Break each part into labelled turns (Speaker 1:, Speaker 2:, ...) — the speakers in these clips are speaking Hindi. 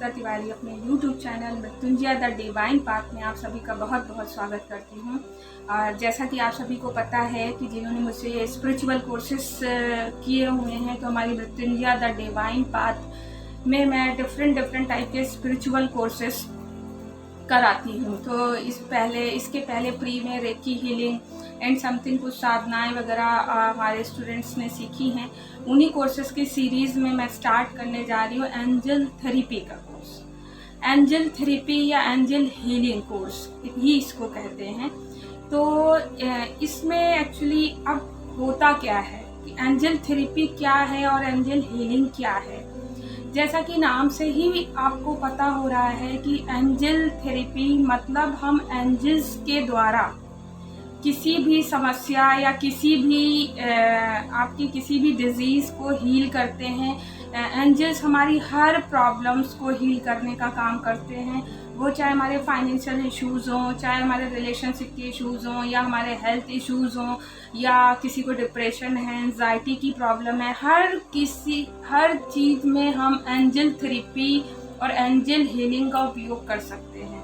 Speaker 1: नम्रता तिवारी अपने YouTube channel Mrityunjay the divine path में आप सभी का बहुत बहुत स्वागत करती हूँ। और जैसा कि आप सभी को पता है कि जिन्होंने मुझसे स्पिरिचुअल कोर्सेस किए हुए हैं, तो हमारी मृत्युंजय द डिवाइन पाथ में मैं डिफरेंट टाइप के स्पिरिचुअल कोर्सेस कराती हूँ। तो इसके पहले फ्री में रेकी हीलिंग एंड समथिंग कुछ साधनाएं वगैरह हमारे स्टूडेंट्स ने सीखी हैं। उन्हीं कोर्सेज की सीरीज़ में मैं स्टार्ट करने जा रही हूँ एंजल थेरेपी का कोर्स। एंजल थेरेपी या एंजल हीलिंग कोर्स ही इसको कहते हैं। तो इसमें एक्चुअली अब होता क्या है कि एंजल थेरेपी क्या है और एंजल हीलिंग क्या है। जैसा कि नाम से ही आपको पता हो रहा है कि एंजल थेरेपी मतलब हम एंजल्स के द्वारा किसी भी समस्या या किसी भी आपकी किसी भी डिजीज़ को हील करते हैं। एंजल्स हमारी हर प्रॉब्लम्स को हील करने का काम करते हैं, वो चाहे हमारे फाइनेंशियल इश्यूज़ हों, चाहे हमारे रिलेशनशिप के इश्यूज़ हों, या हमारे हेल्थ इश्यूज़ हों, या किसी को डिप्रेशन है, एंजाइटी की प्रॉब्लम है। हर चीज़ में हम एंजल थेरेपी और एंजल हीलिंग का उपयोग कर सकते हैं।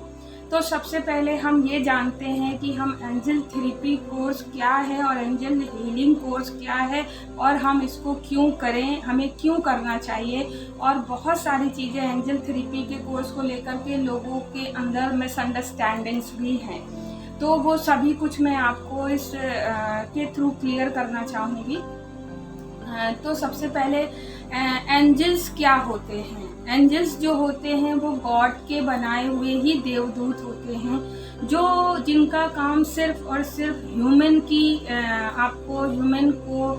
Speaker 1: तो सबसे पहले हम ये जानते हैं कि हम एंजल थेरेपी कोर्स क्या है और एंजल हीलिंग कोर्स क्या है और हम इसको क्यों करें, हमें क्यों करना चाहिए। और बहुत सारी चीज़ें एंजल थेरेपी के कोर्स को लेकर के लोगों के अंदर मिसअंडरस्टैंडिंग्स भी हैं, तो वो सभी कुछ मैं आपको इस के थ्रू क्लियर करना चाहूँगी। तो सबसे पहले एंजल्स क्या होते हैं। एंजल्स जो होते हैं वो गॉड के बनाए हुए ही देवदूत होते हैं, जो जिनका काम सिर्फ और सिर्फ ह्यूमन को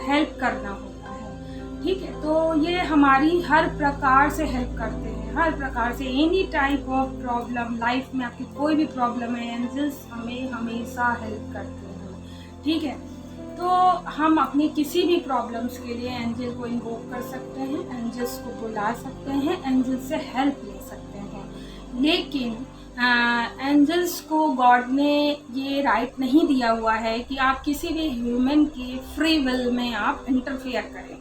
Speaker 1: हेल्प करना होता है। ठीक है, तो ये हमारी हर प्रकार से हेल्प करते हैं, हर प्रकार से। Any type of problem life में आपकी कोई भी प्रॉब्लम है, एंजल्स हमें हमेशा हेल्प करते हैं। ठीक है, तो हम अपनी किसी भी प्रॉब्लम्स के लिए एंजल को इन्वोक कर सकते हैं, एंजल्स को बुला सकते हैं, एंजल से हेल्प ले सकते हैं। लेकिन एंजल्स को गॉड ने ये राइट नहीं दिया हुआ है कि आप किसी भी ह्यूमन के फ्री विल में आप इंटरफेयर करें।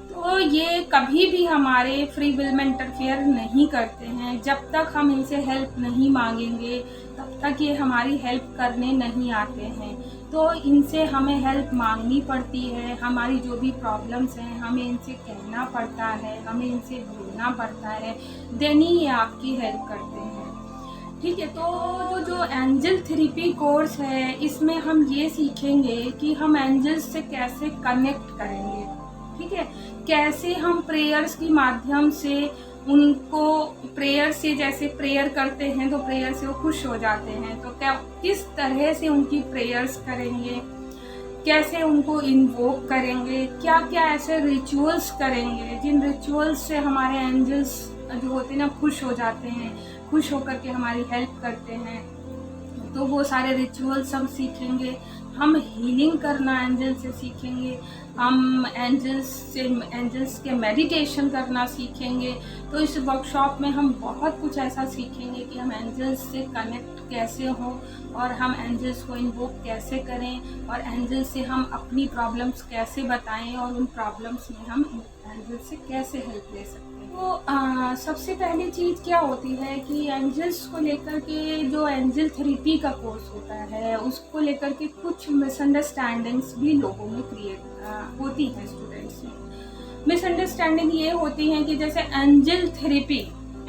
Speaker 1: तो ये कभी भी हमारे फ्री विल में इंटरफेयर नहीं करते हैं। जब तक हम इनसे हेल्प नहीं मांगेंगे तब तक ये हमारी हेल्प करने नहीं आते हैं। तो इनसे हमें हेल्प मांगनी पड़ती है। हमारी जो भी प्रॉब्लम्स हैं हमें इनसे कहना पड़ता है, हमें इनसे बोलना पड़ता है, देन ही ये आपकी हेल्प करते हैं। ठीक है, तो जो एंजल थेरेपी कोर्स है इसमें हम ये सीखेंगे कि हम एंजल्स से कैसे कनेक्ट करेंगे। ठीक है, कैसे हम प्रेयर्स के माध्यम से उनको प्रेयर से, जैसे प्रेयर करते हैं तो प्रेयर से वो खुश हो जाते हैं, तो किस तरह से उनकी प्रेयर्स करेंगे, कैसे उनको इन्वोक करेंगे, क्या क्या ऐसे रिचुअल्स करेंगे जिन रिचुअल्स से हमारे एंजल्स जो होते हैं ना खुश हो जाते हैं, खुश होकर के हमारी हेल्प करते हैं। तो वो सारे रिचुअल्स हम सीखेंगे। हम हीलिंग करना एंजल से सीखेंगे, हम एंजल्स के मेडिटेशन करना सीखेंगे। तो इस वर्कशॉप में हम बहुत कुछ ऐसा सीखेंगे कि हम एंजल्स से कनेक्ट कैसे हों और हम एंजल्स को इन्वोक कैसे करें और एंजल्स से हम अपनी प्रॉब्लम्स कैसे बताएं और उन प्रॉब्लम्स में हम एंजल्स से कैसे हेल्प ले सकते हैं। तो सबसे पहली चीज़ क्या होती है कि एंजल्स को लेकर के जो एंजल थेरेपी का कोर्स होता है उसको लेकर के कुछ मिसअंडरस्टैंडिंग्स भी लोगों में क्रिएट होती है स्टूडेंट्स में। मिसअंडरस्टैंडिंग ये होती है कि जैसे एंजल थेरेपी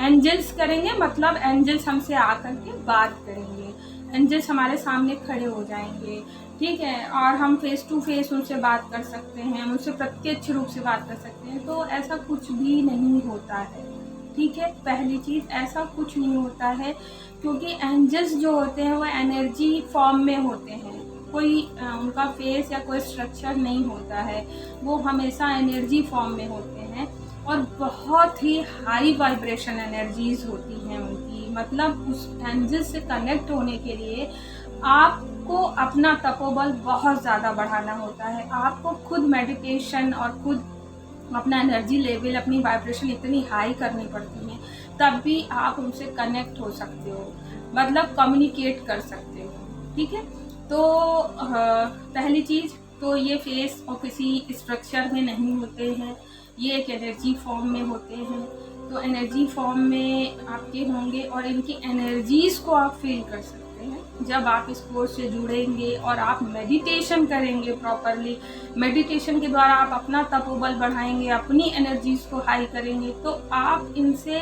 Speaker 1: एंजल्स करेंगे मतलब एंजल्स हमसे आकर के बात करेंगे, एंजल्स हमारे सामने खड़े हो जाएंगे। ठीक है, और हम फेस टू फेस उनसे बात कर सकते हैं, हम उनसे प्रत्यक्ष रूप से बात कर सकते हैं। तो ऐसा कुछ भी नहीं होता है। ठीक है, पहली चीज़ ऐसा कुछ नहीं होता है, क्योंकि एंजल्स जो होते हैं वो एनर्जी फॉर्म में होते हैं। कोई उनका फेस या कोई स्ट्रक्चर नहीं होता है, वो हमेशा एनर्जी फॉर्म में होते हैं और बहुत ही हाई वाइब्रेशन एनर्जीज होती हैं उनकी। मतलब उस एंजल से कनेक्ट होने के लिए आपको अपना तपोबल बहुत ज़्यादा बढ़ाना होता है। आपको खुद मेडिटेशन और खुद अपना एनर्जी लेवल, अपनी वाइब्रेशन इतनी हाई करनी पड़ती है, तब भी आप उनसे कनेक्ट हो सकते हो, मतलब कम्युनिकेट कर सकते हो। ठीक है, तो पहली चीज़ तो ये फेस और किसी स्ट्रक्चर में नहीं होते हैं, ये एक एनर्जी फॉर्म में होते हैं। तो एनर्जी फॉर्म में आपके होंगे और इनकी एनर्जीज़ को आप फील कर सकते हैं जब आप इस कोर्स से जुड़ेंगे और आप मेडिटेशन करेंगे प्रॉपरली। मेडिटेशन के द्वारा आप अपना तपोबल बढ़ाएंगे, अपनी एनर्जीज़ को हाई करेंगे, तो आप इनसे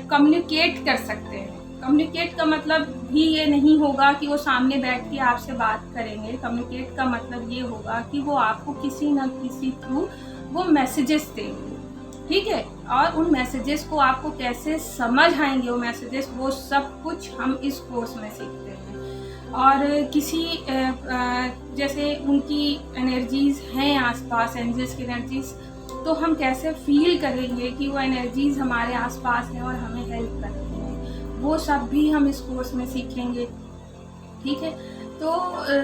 Speaker 1: कम्युनिकेट कर सकते हैं। कम्युनिकेट का मतलब भी ये नहीं होगा कि वो सामने बैठ के आपसे बात करेंगे। कम्युनिकेट का मतलब ये होगा कि वो आपको किसी न किसी थ्रू वो मैसेजेस देंगे, ठीक है। और उन मैसेजेस को आपको कैसे समझ आएंगे वो मैसेजेस, वो सब कुछ हम इस कोर्स में सीखते हैं। और किसी जैसे उनकी एनर्जीज़ हैं आसपास, एंजल्स की एनर्जीज़, तो हम कैसे फील करेंगे कि वो एनर्जीज़ हमारे आसपास हैं और हमें हेल्प करती हैं, वो सब भी हम इस कोर्स में सीखेंगे, ठीक है। तो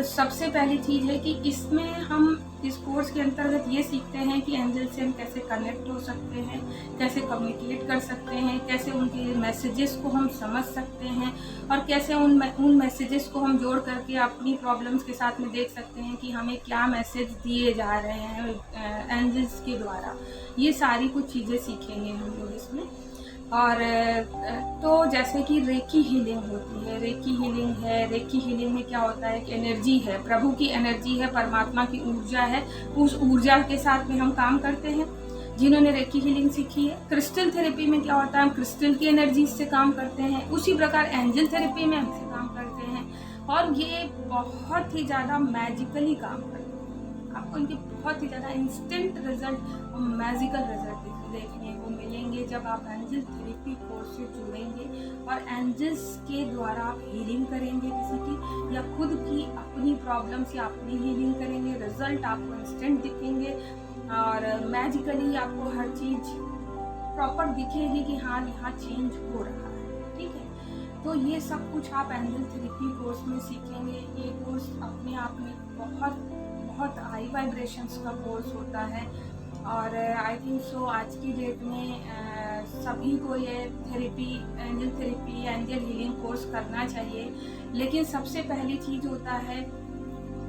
Speaker 1: सबसे पहली चीज़ है कि इसमें हम इस कोर्स के अंतर्गत ये सीखते हैं कि एंजल से हम कैसे कनेक्ट हो सकते हैं, कैसे कम्युनिकेट कर सकते हैं, कैसे उनके मैसेजेस को हम समझ सकते हैं और कैसे उन मैसेजेस को हम जोड़ करके अपनी प्रॉब्लम्स के साथ में देख सकते हैं कि हमें क्या मैसेज दिए जा रहे हैं एंजल्स के द्वारा। ये सारी कुछ चीज़ें सीखेंगे हम लोग इसमें। और तो जैसे कि रेकी हीलिंग होती है, रेकी हीलिंग है। रेकी हीलिंग में क्या होता है कि एनर्जी है, प्रभु की एनर्जी है, परमात्मा की ऊर्जा है, उस ऊर्जा के साथ में हम काम करते हैं जिन्होंने रेकी हीलिंग सीखी है। क्रिस्टल थेरेपी में क्या होता है, हम क्रिस्टल की एनर्जी से काम करते हैं। उसी प्रकार एंजल थेरेपी में हमसे काम करते हैं और ये बहुत ही ज़्यादा मैजिकली काम करते हैं। आपको इनके बहुत ही ज़्यादा इंस्टेंट रिजल्ट और मैजिकल रिजल्ट देखने को मिलेंगे जब आप एंजल थेरेपी कोर्स से जुड़ेंगे और एंजल्स के द्वारा आप हीलिंग करेंगे किसी की या खुद की अपनी प्रॉब्लम्स या अपनी हीलिंग करेंगे। रिजल्ट आपको इंस्टेंट दिखेंगे और मैजिकली आपको हर चीज़ प्रॉपर दिखेगी कि हाँ यहाँ चेंज हो रहा है, ठीक है। तो ये सब कुछ आप एंजल थेरेपी कोर्स में सीखेंगे। ये कोर्स अपने आप में बहुत हाई वाइब्रेशंस का कोर्स होता है और आई थिंक सो आज की डेट में सभी को ये therapy, angel therapy, angel healing course करना चाहिए। लेकिन सबसे पहली चीज़ होता है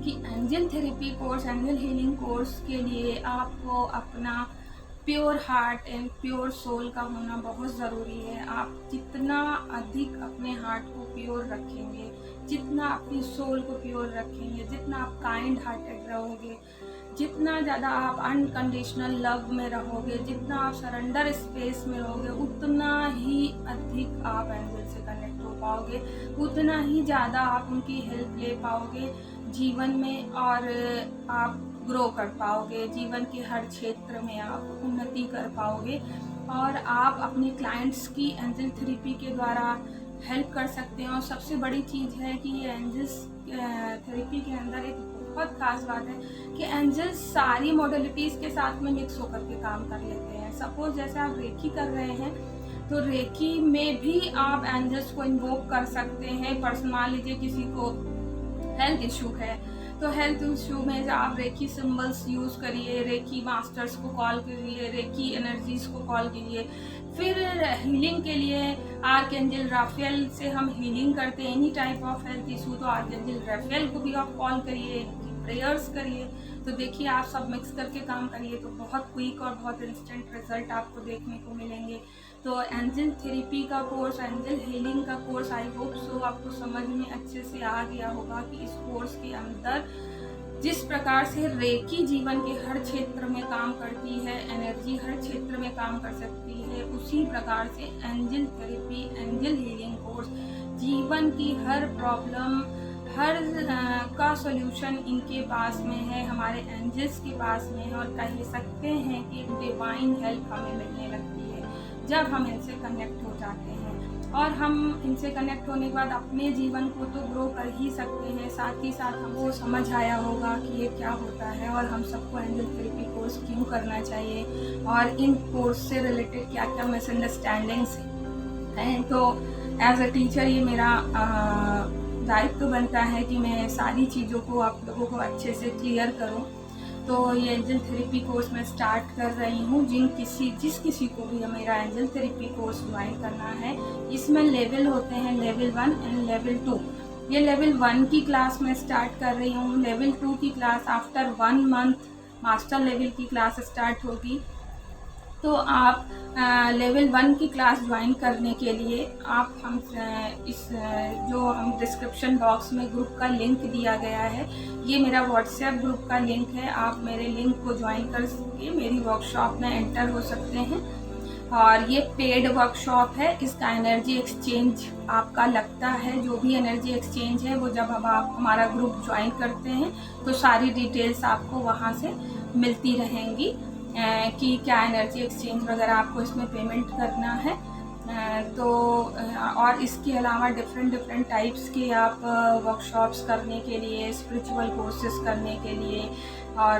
Speaker 1: कि angel therapy course, angel healing course के लिए आपको अपना pure heart and pure soul का होना बहुत ज़रूरी है। आप जितना अधिक अपने हार्ट को प्योर रखेंगे, जितना अपनी सोल को प्योर रखेंगे, जितना आप काइंड हार्टेड रहोगे, जितना ज़्यादा आप अनकंडीशनल लव में रहोगे, जितना आप सरेंडर स्पेस में रहोगे, उतना ही अधिक आप एंजल से कनेक्ट हो पाओगे, उतना ही ज़्यादा आप उनकी हेल्प ले पाओगे जीवन में और आप ग्रो कर पाओगे। जीवन के हर क्षेत्र में आप उन्नति कर पाओगे और आप अपने क्लाइंट्स की एंजल थेरेपी के द्वारा हेल्प कर सकते हैं। और सबसे बड़ी चीज़ है कि ये एंजल्स थेरेपी के अंदर एक बहुत खास बात है कि एंजल्स सारी मॉडलिटीज़ के साथ में मिक्स होकर के काम कर लेते हैं। सपोज जैसे आप रेकी कर रहे हैं तो रेकी में भी आप एंजल्स को इन्वोक कर सकते हैं। पर्सन मान लीजिए किसी को हेल्थ इशू है तो हेल्थ इशू में आप रेकी सिंबल्स यूज़ करिए, रेकी मास्टर्स को कॉल करिए, रेकी एनर्जीज़ को कॉल कीजिए। फिर हीलिंग के लिए आर्कएंजल राफेल से हम हीलिंग करते हैं। Any type of health issue तो आर्कएंजल राफेल को भी आप कॉल करिए, प्रेयर्स करिए। तो देखिए आप सब मिक्स करके काम करिए तो बहुत क्विक और बहुत इंस्टेंट रिजल्ट आपको देखने को मिलेंगे। तो एंजल थेरेपी का कोर्स, एंजल हीलिंग का कोर्स आई होप सो आपको समझ में अच्छे से आ गया होगा कि इस कोर्स के अंदर जिस प्रकार से रेकी जीवन के हर क्षेत्र में काम करती है, एनर्जी हर क्षेत्र में काम कर सकती है, उसी प्रकार से angel therapy, angel healing course जीवन की हर प्रॉब्लम, हर का सॉल्यूशन इनके पास में है, हमारे एंजल्स के पास में है। और कह सकते हैं कि डिवाइन हेल्प हमें मिलने लगती है जब हम इनसे कनेक्ट हो जाते हैं। और हम इनसे कनेक्ट होने के बाद अपने जीवन को तो ग्रो कर ही सकते हैं, साथ ही साथ हमको समझ आया होगा कि ये क्या होता है और हम सबको एंजल थेरेपी कोर्स क्यों करना चाहिए और इन कोर्स से रिलेटेड क्या क्या मिसअंडरस्टैंडिंग्स हैं। तो एज अ टीचर ये मेरा दायित्व तो बनता है कि मैं सारी चीज़ों को आप लोगों को अच्छे से क्लियर करूं। तो ये एंजल थेरेपी कोर्स मैं स्टार्ट कर रही हूँ। जिस किसी को भी मेरा एंजल थेरेपी कोर्स ज्वाइन करना है, इसमें लेवल होते हैं लेवल 1 एंड लेवल 2। ये लेवल 1 की क्लास मैं स्टार्ट कर रही हूँ। लेवल 2 की class after 1 month master level की क्लास स्टार्ट होगी तो आप लेवल 1 की क्लास ज्वाइन करने के लिए आप जो हम डिस्क्रिप्शन बॉक्स में ग्रुप का लिंक दिया गया है, ये मेरा व्हाट्सएप ग्रुप का लिंक है। आप मेरे लिंक को ज्वाइन कर के मेरी वर्कशॉप में एंटर हो सकते हैं। और ये पेड वर्कशॉप है। इसका एनर्जी एक्सचेंज आपका लगता है, जो भी एनर्जी एक्सचेंज है वो जब आप हमारा ग्रुप ज्वाइन करते हैं तो सारी डिटेल्स आपको वहाँ से मिलती रहेंगी कि क्या एनर्जी एक्सचेंज वगैरह आपको इसमें पेमेंट करना है। और इसके अलावा डिफरेंट टाइप्स के आप वर्कशॉप्स करने के लिए, स्पिरिचुअल कोर्सेज करने के लिए, और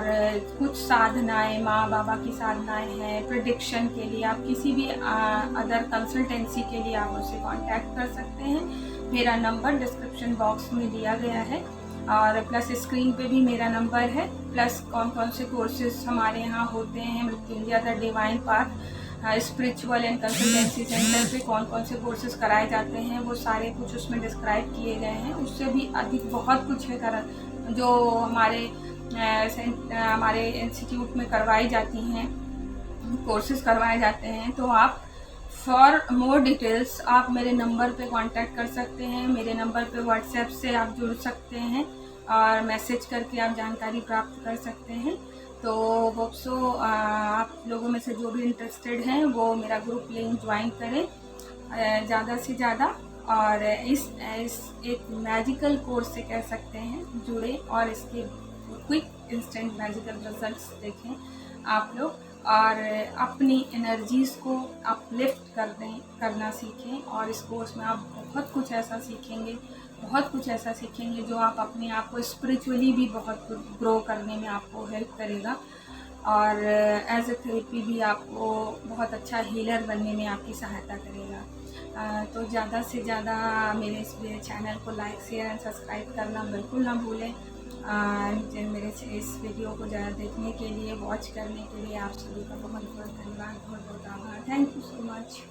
Speaker 1: कुछ साधनाएं, माँ बाबा की साधनाएं हैं, प्रिडिक्शन के लिए आप किसी भी अदर कंसल्टेंसी के लिए आप मुझसे कांटेक्ट कर सकते हैं। मेरा नंबर डिस्क्रिप्शन बॉक्स में दिया गया है और प्लस स्क्रीन पे भी मेरा नंबर है। प्लस कौन से कोर्सेज हमारे यहाँ होते हैं Mrityunjay the divine path spiritual and consultancy centre पे कौन से कोर्सेज कराए जाते हैं, वो सारे कुछ उसमें डिस्क्राइब किए गए हैं। उससे भी अधिक बहुत कुछ है जो हमारे इंस्टीट्यूट में करवाई जाती हैं, कोर्सेज करवाए जाते हैं। तो आप फॉर मोर डिटेल्स आप मेरे नंबर पे कांटेक्ट कर सकते हैं। मेरे नंबर पे व्हाट्सएप से आप जुड़ सकते हैं और मैसेज करके आप जानकारी प्राप्त कर सकते हैं। तो वो आप लोगों में से जो भी इंटरेस्टेड हैं वो मेरा ग्रुप लिंक ज्वाइन करें ज़्यादा से ज़्यादा, और इस एक मैजिकल कोर्स से कह सकते हैं जुड़े और इसके क्विक इंस्टेंट मैजिकल रिजल्ट्स देखें आप लोग, और अपनी एनर्जीज़ को अपलिफ्ट करना सीखें। और इस कोर्स में आप बहुत कुछ ऐसा सीखेंगे जो आप अपने आप को स्पिरिचुअली भी बहुत ग्रो करने में आपको हेल्प करेगा, और एज ए थेरेपी भी आपको बहुत अच्छा हीलर बनने में आपकी सहायता करेगा। तो ज़्यादा से ज़्यादा मेरे इस चैनल को लाइक, शेयर एंड सब्सक्राइब करना बिल्कुल ना भूलें। मेरे इस वीडियो को ज़्यादा देखने के लिए, वॉच करने के लिए आप सभी का बहुत बहुत धन्यवाद, बहुत बहुत आभार। Thank you so much.